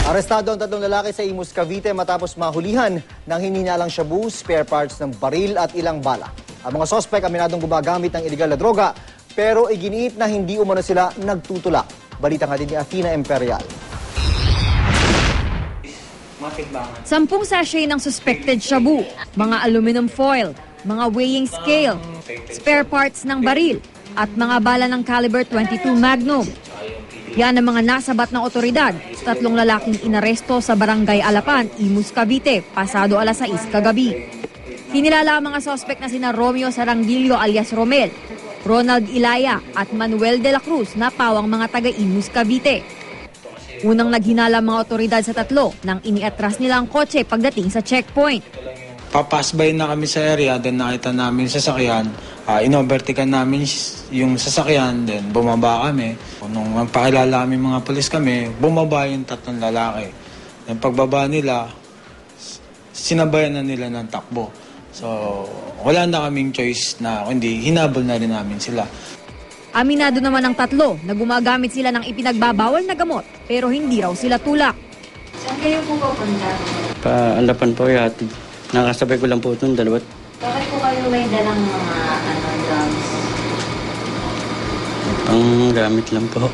Arestado ang 3 lalaki sa Imus, Cavite matapos mahulihan ng hininalang shabu, spare parts ng baril at ilang bala. Ang mga sospek aminadong gumagamit ng iligal na droga pero iginiit na hindi umano sila nagtutulak. Balita nga din ni Athena Imperial. 10 sachet ng suspected shabu, mga aluminum foil, mga weighing scale, spare parts ng baril at mga bala ng caliber 22 Magnum. Yan ang mga nasabat ng otoridad sa 3 lalaking inaresto sa Barangay Alapan, Imus, Cavite, pasado alas 6 kagabi. Kinilala ang mga sospek na sina Romeo Sarangillo alias Romel, Ronald Ilaya at Manuel de la Cruz na pawang mga taga Imus, Cavite. Unang naghinala ang mga otoridad sa 3 nang iniatras nila ang kotse pagdating sa checkpoint. Papasbay na kami sa area, then nakita namin sasakyan. Inovertikan namin yung sasakyan, then bumaba kami. Nung magpakilala kami mga pulis kami, bumaba yung 3 lalaki. Then pagbaba nila, sinabayan na nila ng takbo. So, wala na kaming choice na kundi hinabol na rin namin sila. Aminado naman ng 3 na gumagamit sila ng ipinagbabawal na gamot pero hindi raw sila tulak. Saan kayo po pupunta? Alapan po yati. Nakasabay ko lang po itong 2. Bakit po kayo may dalang mga drugs? Ang gamit lang po.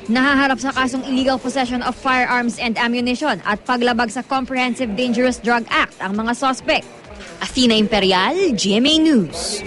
Nahaharap sa kasong illegal possession of firearms and ammunition at paglabag sa Comprehensive Dangerous Drug Act ang mga suspect. Athena Imperial, GMA News.